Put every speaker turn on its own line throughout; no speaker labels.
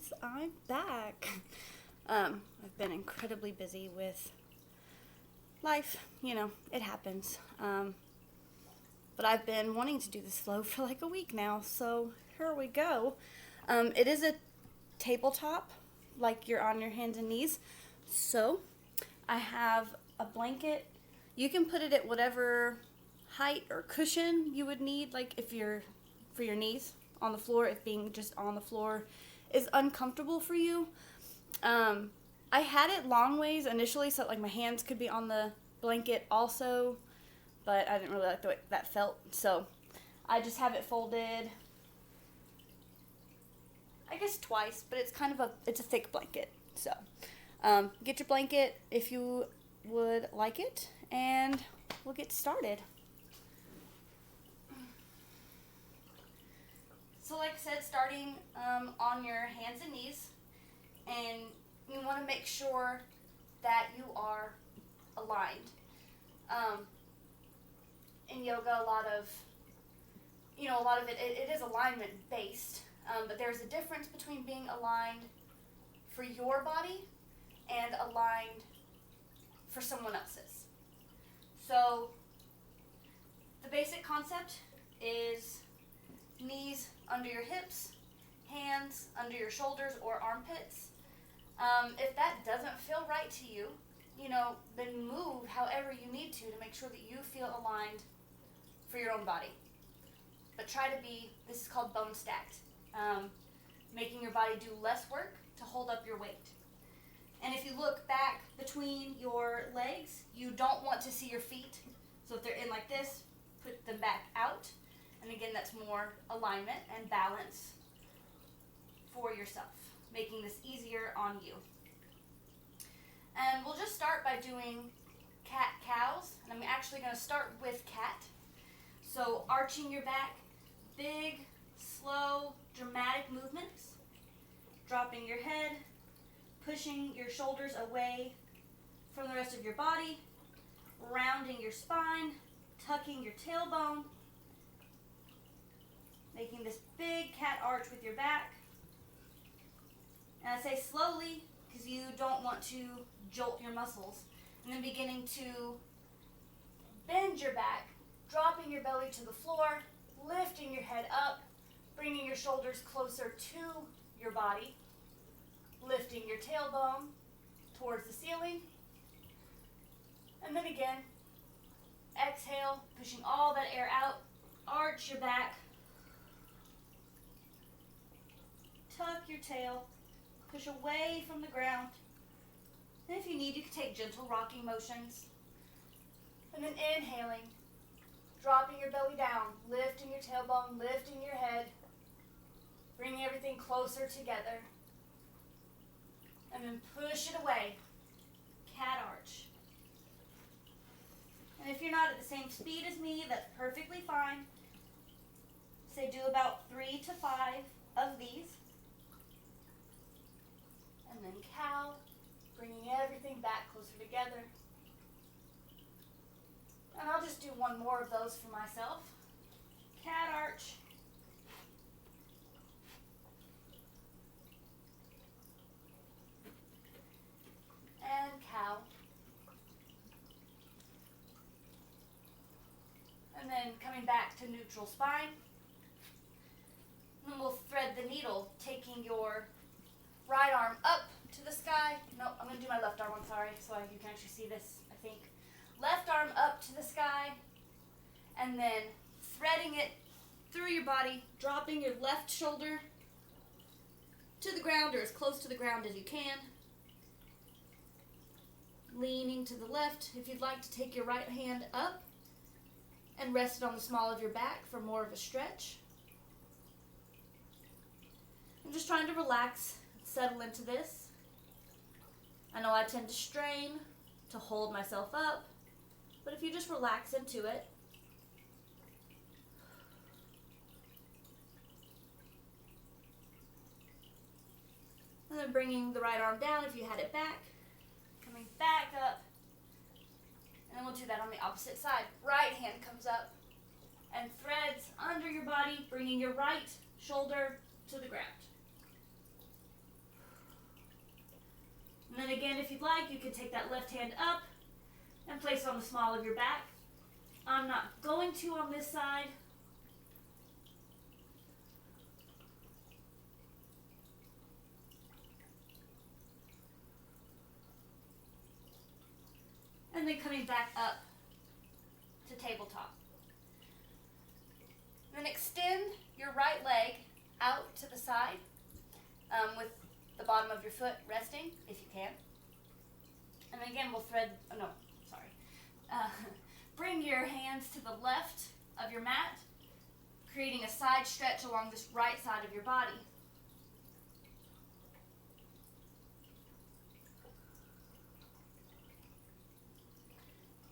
guys, I'm back. I've been incredibly busy with life, it happens. But I've been wanting to do this flow for like a week now, so here we go. It is a tabletop, like you're on your hands and knees. So I have a blanket. You can put it at whatever height or cushion you would need, like if you're for your knees on the floor, if being just on the floor is uncomfortable for you. I had it long ways initially so like my hands could be on the blanket also, but I didn't really like the way that felt, so I just have it folded, I guess twice, but it's a thick blanket. So get your blanket if you would like it, and we'll get started. So like I said, starting on your hands and knees, and you want to make sure that you are aligned. In yoga, a lot of it is alignment based, but there's a difference between being aligned for your body and aligned for someone else's. So the basic concept is knees under your hips, hands under your shoulders or armpits. If that doesn't feel right to you, then move however you need to make sure that you feel aligned for your own body. But this is called bone stacked, making your body do less work to hold up your weight. And if you look back between your legs, you don't want to see your feet. So if they're in like this, put them back out. And again, that's more alignment and balance for yourself, making this easier on you. And we'll just start by doing cat-cows. And I'm actually going to start with cat. So arching your back, big, slow, dramatic movements. Dropping your head, pushing your shoulders away from the rest of your body, rounding your spine, tucking your tailbone, making this big cat arch with your back. And I say slowly because you don't want to jolt your muscles. And then beginning to bend your back, dropping your belly to the floor, lifting your head up, bringing your shoulders closer to your body, lifting your tailbone towards the ceiling. And then again, exhale, pushing all that air out, arch your back, tuck your tail, push away from the ground. And if you need, you can take gentle rocking motions. And then inhaling, dropping your belly down, lifting your tailbone, lifting your head, bringing everything closer together. And then push it away, cat arch. And if you're not at the same speed as me, that's perfectly fine. Say do about 3 to 5 of these. And then cow, bringing everything back closer together. And I'll just do one more of those for myself. Cat arch. And cow. And then coming back to neutral spine. And then we'll thread the needle, taking your right arm up to the sky. No, I'm going to do my left arm, I'm sorry, so you can actually see this, I think. Left arm up to the sky, and then threading it through your body, dropping your left shoulder to the ground or as close to the ground as you can. Leaning to the left. If you'd like to take your right hand up and rest it on the small of your back for more of a stretch. I'm just trying to relax, settle into this. I know I tend to strain to hold myself up, but if you just relax into it. And then bringing the right arm down if you had it back, coming back up. And then we'll do that on the opposite side. Right hand comes up and threads under your body, bringing your right shoulder to the ground. again, if you'd like, you can take that left hand up and place it on the small of your back. I'm not going to on this side. And then coming back up to tabletop. Then extend your right leg out to the side with the bottom of your foot resting, if you can. And again, we'll bring your hands to the left of your mat, creating a side stretch along this right side of your body.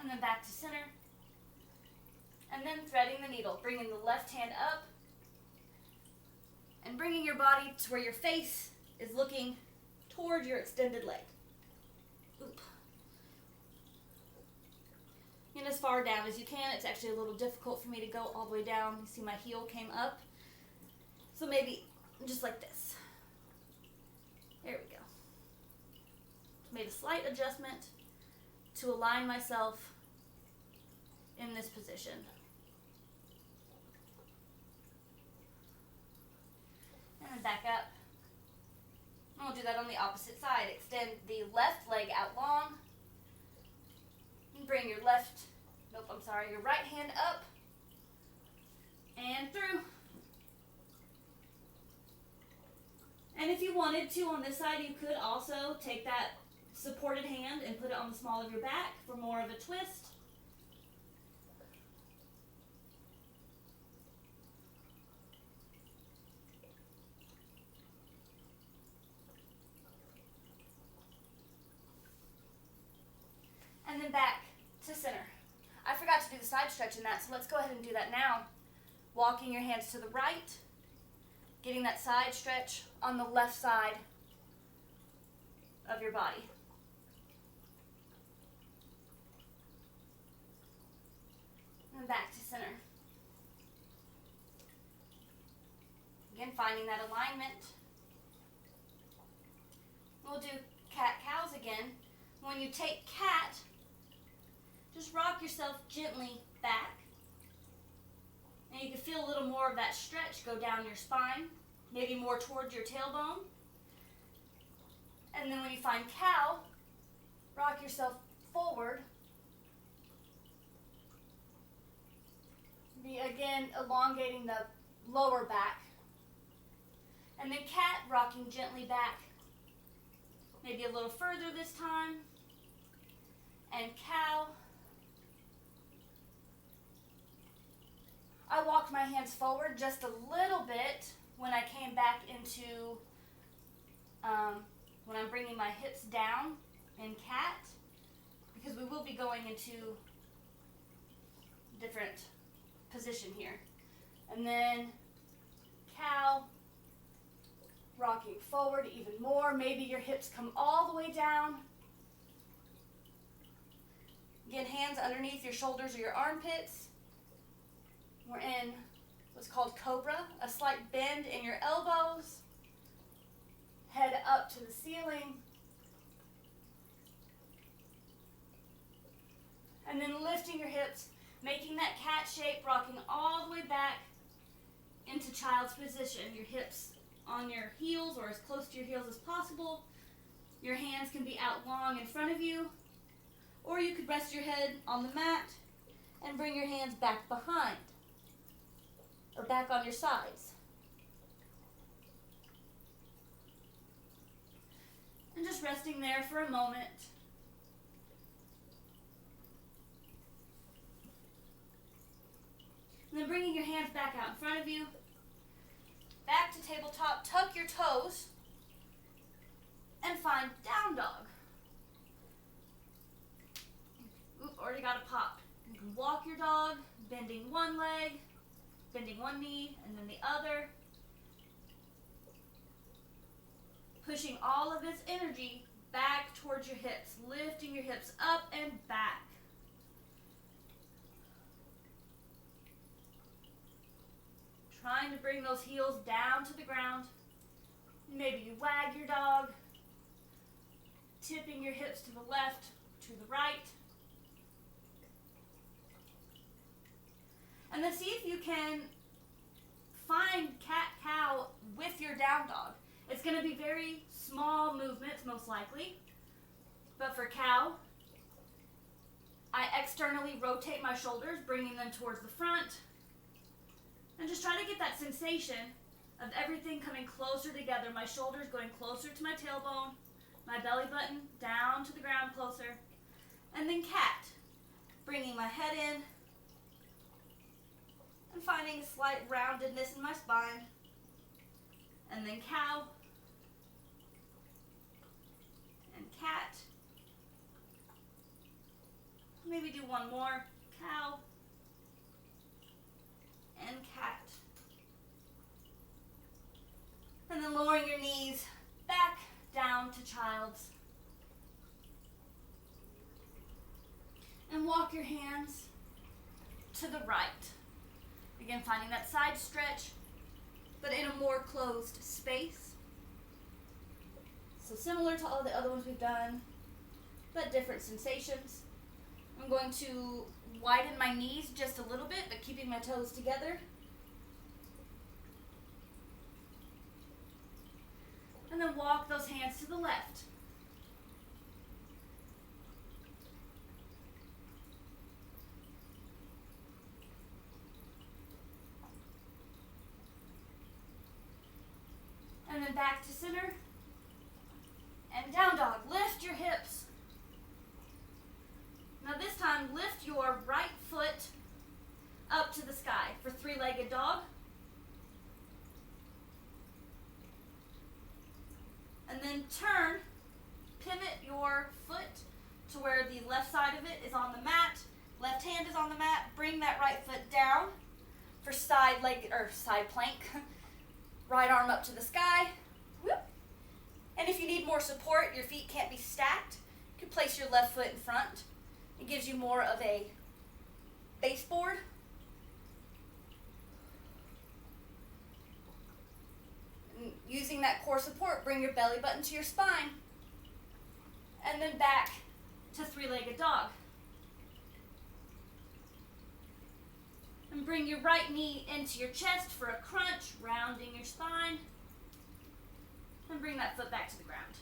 And then back to center. And then threading the needle, bringing the left hand up and bringing your body to where your face is looking toward your extended leg. Oop. And as far down as you can. It's actually a little difficult for me to go all the way down. You see my heel came up. So maybe just like this. There we go. Made a slight adjustment to align myself in this position. And then back up. And we'll do that on the opposite side. Extend the left leg out long. And bring your your right hand up and through. And if you wanted to on this side, you could also take that supported hand and put it on the small of your back for more of a twist. And then back to center. I forgot to do the side stretch in that, so let's go ahead and do that now. Walking your hands to the right, getting that side stretch on the left side of your body. And back to center. Again, finding that alignment. We'll do cat-cows again. When you take cat, just rock yourself gently back. And you can feel a little more of that stretch go down your spine, maybe more towards your tailbone. And then when you find cow, rock yourself forward. Be again elongating the lower back. And then cat, rocking gently back. Maybe a little further this time. And cow. I walked my hands forward just a little bit when I came back into, when I'm bringing my hips down in cat, because we will be going into different position here. And then cow, rocking forward even more. Maybe your hips come all the way down. Again, hands underneath your shoulders or your armpits. We're in what's called cobra, a slight bend in your elbows, head up to the ceiling, and then lifting your hips, making that cat shape, rocking all the way back into child's position. Your hips on your heels or as close to your heels as possible. Your hands can be out long in front of you, or you could rest your head on the mat and bring your hands back behind or back on your sides. And just resting there for a moment. And then bringing your hands back out in front of you. Back to tabletop, tuck your toes, and find down dog. Oop, already got a pop. You can walk your dog, bending one leg, bending one knee, and then the other. Pushing all of this energy back towards your hips, lifting your hips up and back. Trying to bring those heels down to the ground. Maybe you wag your dog, tipping your hips to the left, to the right. And then see if you can find cat-cow with your down dog. It's going to be very small movements, most likely. But for cow, I externally rotate my shoulders, bringing them towards the front. And just try to get that sensation of everything coming closer together. My shoulders going closer to my tailbone, my belly button down to the ground closer. And then cat, bringing my head in and finding a slight roundedness in my spine. And then cow and cat. Maybe do one more. Cow and cat. And then lowering your knees back down to child's. And walk your hands to the right. Again, finding that side stretch, but in a more closed space. So similar to all the other ones we've done, but different sensations. I'm going to widen my knees just a little bit, but keeping my toes together. And then walk those hands to the left. And then back to center. And down dog. Lift your hips. Now this time, lift your right foot up to the sky for three-legged dog. And then turn, pivot your foot to where the left side of it is on the mat. Left hand is on the mat. Bring that right foot down for side leg or side plank. Right arm up to the sky. Whoop. And if you need more support, your feet can't be stacked, you can place your left foot in front. It gives you more of a baseboard. And using that core support, bring your belly button to your spine. And then back to three-legged dog. And bring your right knee into your chest for a crunch, rounding your spine. And bring that foot back to the ground.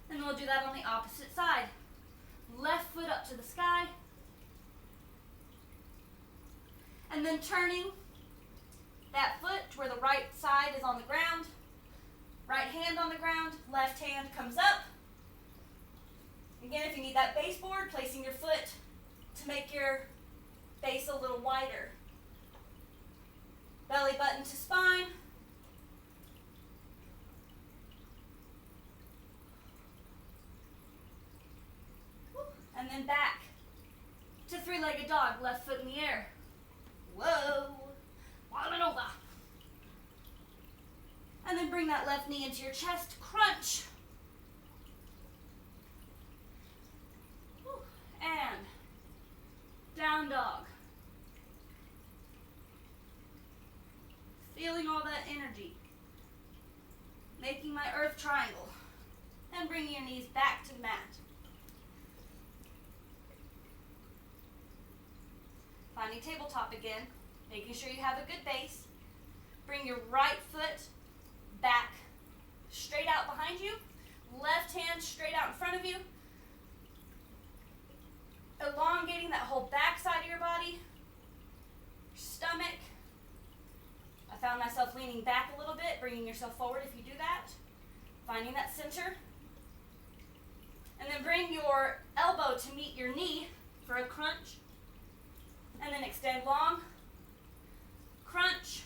And we'll do that on the opposite side. Left foot up to the sky. And then turning that foot to where the right side is on the ground. Right hand on the ground, left hand comes up. Again, if you need that baseboard, placing your foot to make your base a little wider. Belly button to spine. And then back to three-legged dog, left foot in the air. Whoa, falling over. And then bring that left knee into your chest, crunch. And down dog. Feeling all that energy. Making my earth triangle. And bringing your knees back to the mat. Finding tabletop again. Making sure you have a good base. Bring your right foot back straight out behind you. Left hand straight out in front of you. Elongating that whole back side of your body. Stomach. I found myself leaning back a little bit, bringing yourself forward if you do that. Finding that center. And then bring your elbow to meet your knee for a crunch. And then extend long. Crunch.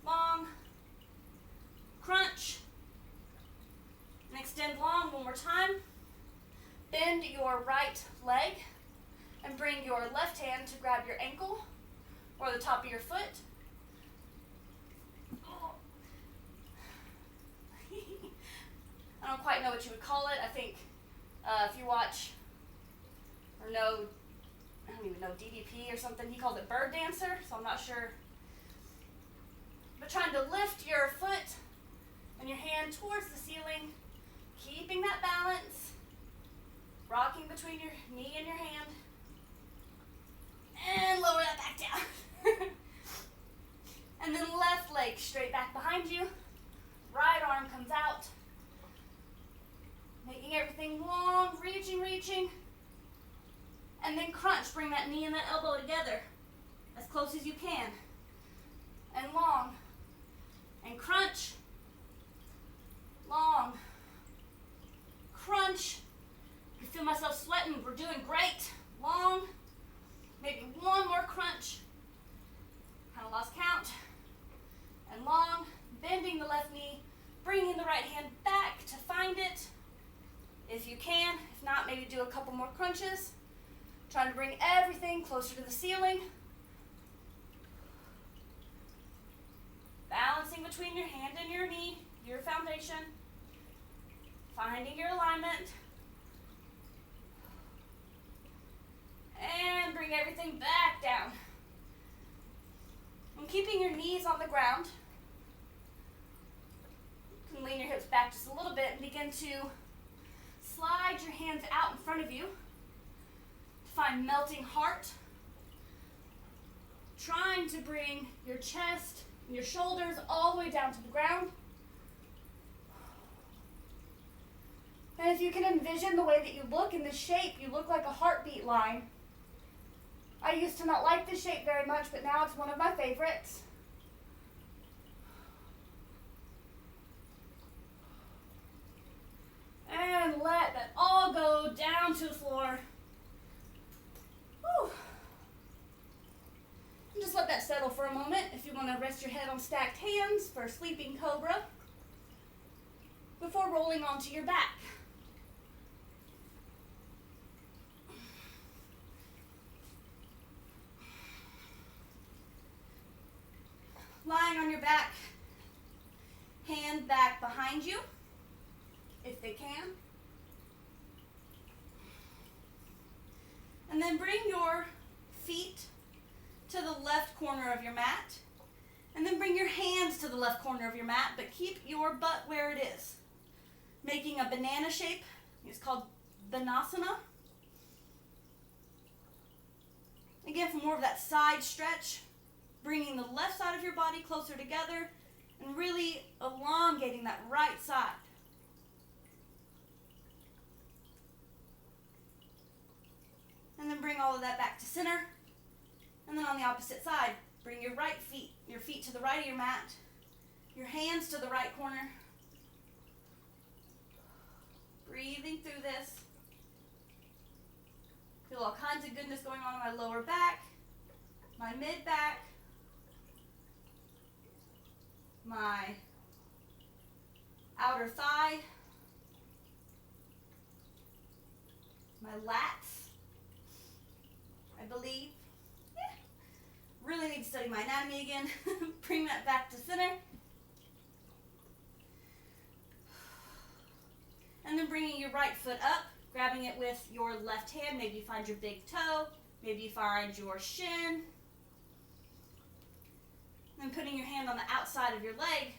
Long. Crunch. And extend long one more time. Bend your right leg and bring your left hand to grab your ankle or the top of your foot. I don't quite know what you would call it. I think if you watch or know, I don't even know, DDP or something, he called it bird dancer, so I'm not sure. But trying to lift your foot and your hand towards the ceiling, keeping that balance, rocking between your knee and your hand, and lower that back down. And then left leg straight back behind you, right arm comes out, making everything long, reaching, and then crunch, bring that knee and that elbow together as close as you can, and long, and crunch, long, crunch. I feel myself sweating. We're doing great. Long, maybe one more crunch. Kind of lost count. And long, bending the left knee, bringing the right hand back to find it. If you can, if not, maybe do a couple more crunches. Trying to bring everything closer to the ceiling. Balancing between your hand and your knee, your foundation. Finding your alignment. And bring everything back down. And keeping your knees on the ground. You can lean your hips back just a little bit and begin to slide your hands out in front of you. Find melting heart. Trying to bring your chest and your shoulders all the way down to the ground. And if you can envision the way that you look in this shape, you look like a heartbeat line. I used to not like this shape very much, but now it's one of my favorites. And let that all go down to the floor. Whew. And just let that settle for a moment. If you want to rest your head on stacked hands for sleeping cobra before rolling onto your back. Lying on your back, hand back behind you, if they can. And then bring your feet to the left corner of your mat. And then bring your hands to the left corner of your mat, but keep your butt where it is. Making a banana shape. It's called Banasana. Again, for more of that side stretch. Bringing the left side of your body closer together and really elongating that right side. And then bring all of that back to center. And then on the opposite side, bring your feet to the right of your mat, your hands to the right corner. Breathing through this. Feel all kinds of goodness going on in my lower back, my mid back, my outer thigh, my lats, I believe. Yeah. Really need to study my anatomy again. Bring that back to center. And then bringing your right foot up, grabbing it with your left hand. Maybe you find your big toe. Maybe you find your shin. Then putting your hand on the outside of your leg,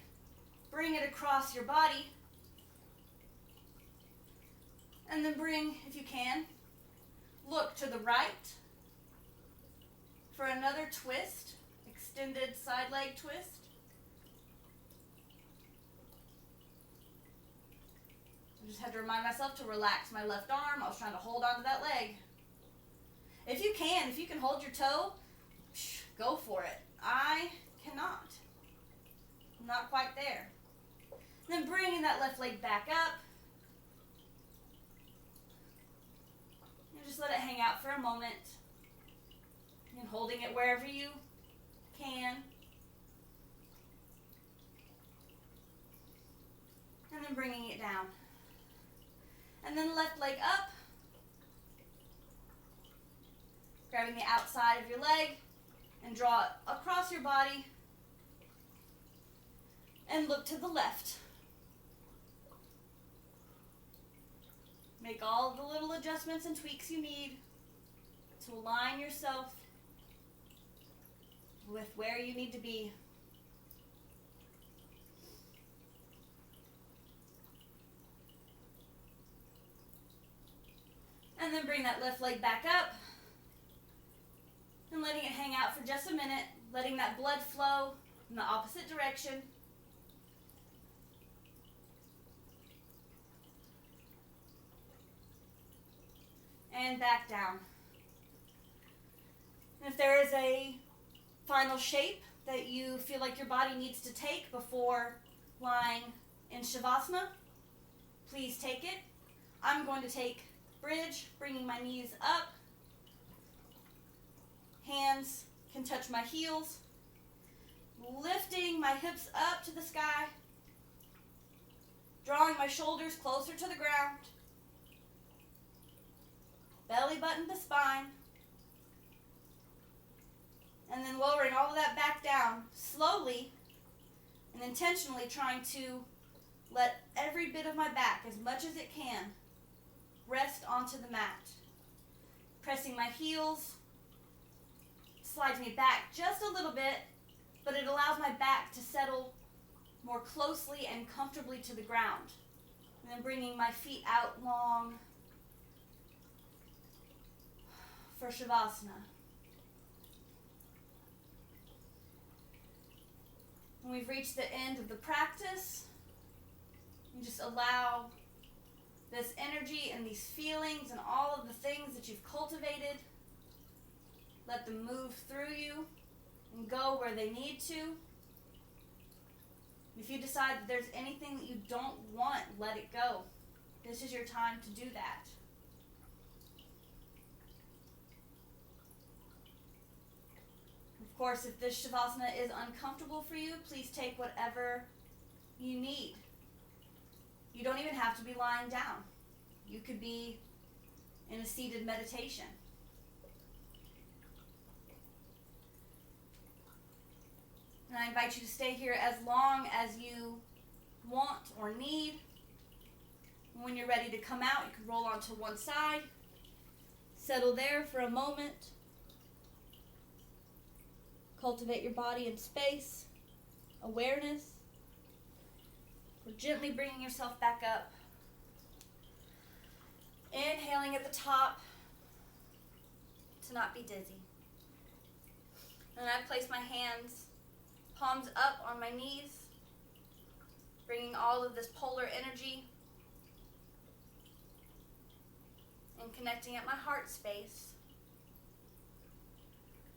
bring it across your body. And then bring, if you can, look to the right for another twist, extended side leg twist. I just had to remind myself to relax my left arm. I was trying to hold onto that leg. If you can hold your toe, go for it. I cannot. I'm not quite there. Then bringing that left leg back up. And just let it hang out for a moment. And holding it wherever you can. And then bringing it down. And then left leg up. Grabbing the outside of your leg and draw it across your body. And look to the left. Make all the little adjustments and tweaks you need to align yourself with where you need to be. And then bring that left leg back up and letting it hang out for just a minute, letting that blood flow in the opposite direction. And back down. And if there is a final shape that you feel like your body needs to take before lying in Shavasana, please take it. I'm going to take bridge, bringing my knees up. Hands can touch my heels. Lifting my hips up to the sky. Drawing my shoulders closer to the ground. Belly button to spine. And then lowering all of that back down slowly and intentionally, trying to let every bit of my back, as much as it can, rest onto the mat. Pressing my heels slides me back just a little bit, but it allows my back to settle more closely and comfortably to the ground. And then bringing my feet out long for Shavasana. When we've reached the end of the practice, you just allow this energy and these feelings and all of the things that you've cultivated, let them move through you and go where they need to. If you decide that there's anything that you don't want, let it go. This is your time to do that. Of course, if this Shavasana is uncomfortable for you, please take whatever you need. You don't even have to be lying down. You could be in a seated meditation. And I invite you to stay here as long as you want or need. When you're ready to come out, you can roll onto one side. Settle there for a moment. Cultivate your body in space, awareness. Or gently bringing yourself back up. Inhaling at the top to not be dizzy. And I place my hands, palms up on my knees, bringing all of this polar energy and connecting at my heart space.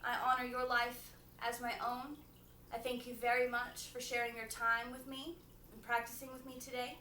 I honor your life as my own. I thank you very much for sharing your time with me and practicing with me today.